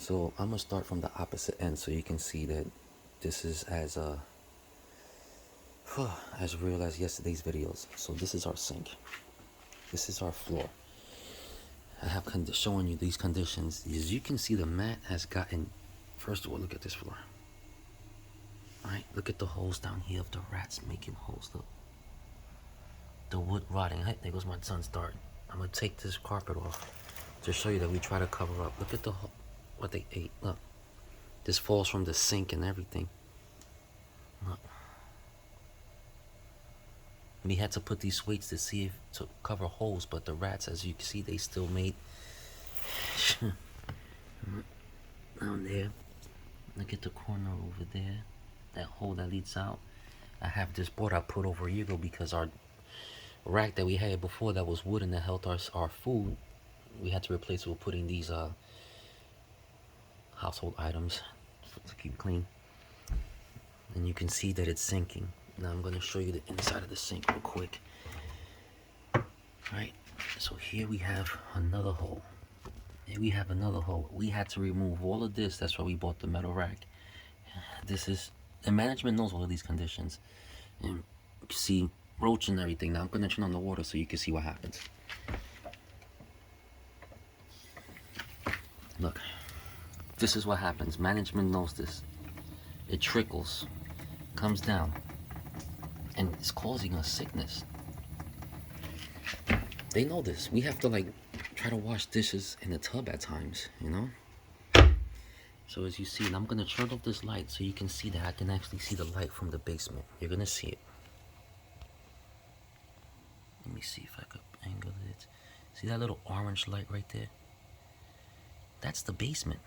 So I'm gonna start from the opposite end so you can see that this is as as real as yesterday's videos. So this is our sink. This is our floor. I have showing you these conditions. As you can see, the mat has gotten. First of all, look at this floor. All right, look at the holes down here of the rats making holes. Look, the wood rotting. Hey, there goes my son starting. I'm gonna take this carpet off to show you that we try to cover up. Look at the what they ate. Look, this falls from the sink and everything. Look. We had to put these weights to see if to cover holes, but the rats, as you can see, they still made down there. Look at the corner over there, that hole that leads out. I have this board I put over a year ago because our rack that we had before that was wooden that held our food, we had to replace it with putting these household items to keep clean. And you can see that it's sinking. Now I'm going to show you the inside of the sink real quick. Right, so here we have another hole. Here we have another hole. We had to remove all of this. That's why we bought the metal rack. This is, and management knows all of these conditions. And you can see roach and everything. Now I'm going to turn on the water so you can see what happens. Look, this is what happens. Management knows this. It trickles, comes down, and it's causing us sickness. They know this. We have to like try to wash dishes in the tub at times, you know? So as you see, and I'm gonna turn off this light so you can see that I can actually see the light from the basement. You're gonna see it. Let me see if I could angle it. See that little orange light right there? That's the basement.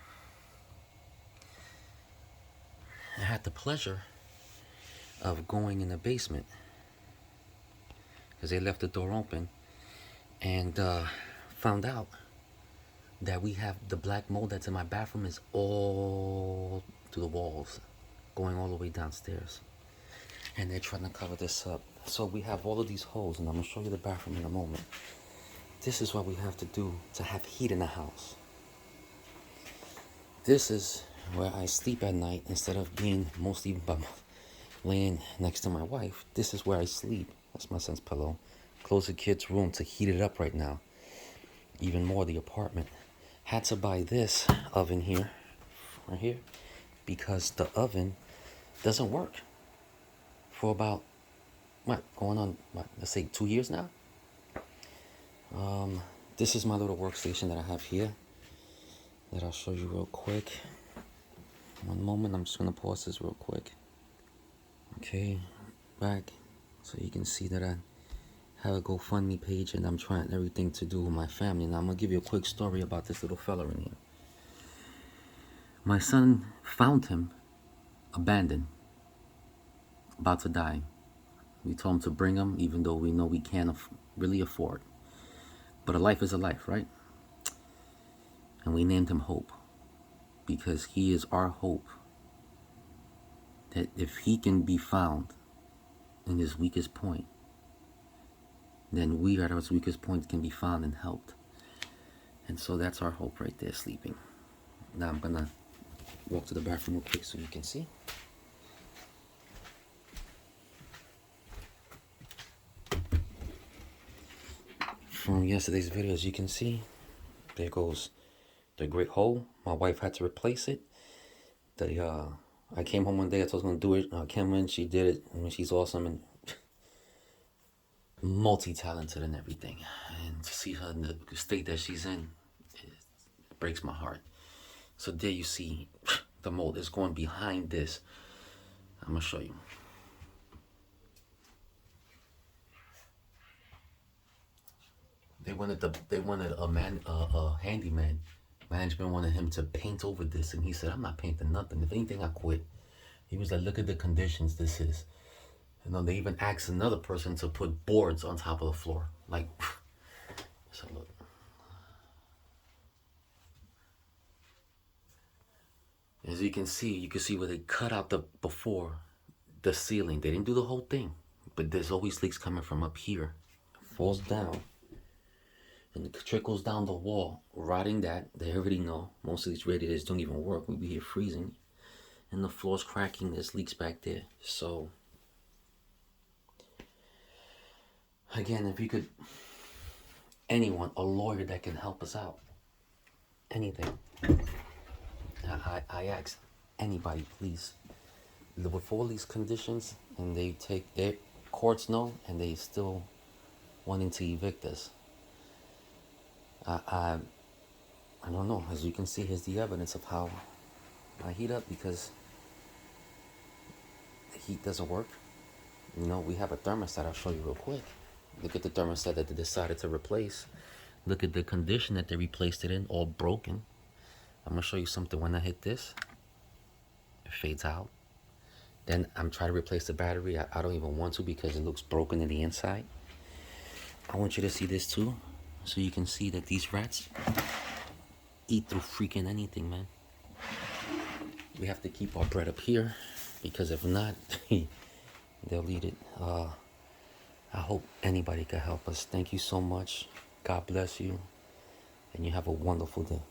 I had the pleasure of going in the basement because they left the door open and found out that we have the black mold that's in my bathroom is all through the walls, going all the way downstairs. And they're trying to cover this up. So we have all of these holes, and I'm gonna show you the bathroom in a moment. This is what we have to do to have heat in the house. This is where I sleep at night instead of being mostly laying next to my wife. This is where I sleep. That's my son's pillow. Close the kid's room to heat it up right now. Even more the apartment. Had to buy this oven here, right here, because the oven doesn't work for about, going on, let's say 2 years now. This is my little workstation that I have here that I'll show you real quick. One moment, I'm just gonna pause this real quick. Okay, back, so you can see that I have a GoFundMe page and I'm trying everything to do with my family. Now I'm gonna give you a quick story about this little fella in here. My son found him abandoned, about to die. We told him to bring him, even though we know we can't really afford. But a life is a life, right? And we named him Hope, because he is our hope. That if he can be found in his weakest point, then we at our weakest point can be found and helped. And so that's our hope right there, sleeping. Now I'm gonna walk to the bathroom real quick so you can see. From yesterday's video, as you can see, there goes the great hole. My wife had to replace it. I came home one day, I told her I was gonna do it. Came in, she did it. I mean, she's awesome and multi-talented and everything. And to see her in the state that she's in, it breaks my heart. So there you see the mold is going behind this. I'm gonna show you. They wanted a handyman. Management wanted him to paint over this, and he said, "I'm not painting nothing. If anything, I quit." He was like, "Look at the conditions this is." You know, they even asked another person to put boards on top of the floor. Like, so look. As you can see where they cut out before the ceiling. They didn't do the whole thing, but there's always leaks coming from up here. Falls down. and it trickles down the wall, rotting that. They already know. Most of these radiators don't even work. We'll be here freezing. And the floor's cracking. There's leaks back there. So, again, if you could, anyone, a lawyer that can help us out. Anything. I ask anybody, please. With all these conditions, and they take their courts know, and they still wanting to evict us. I don't know. As you can see, here's the evidence of how I heat up, because the heat doesn't work. You know, we have a thermostat. I'll show you real quick. Look at the thermostat that they decided to replace. Look at the condition that they replaced it in, all broken. I'm gonna show you something. When I hit this, it fades out. Then I'm trying to replace the battery. I don't even want to, because it looks broken in the inside. I want you to see this too, so you can see that these rats eat through freaking anything, man. We have to keep our bread up here, because if not, they'll eat it. I hope anybody can help us. Thank you so much. God bless you, and you have a wonderful day.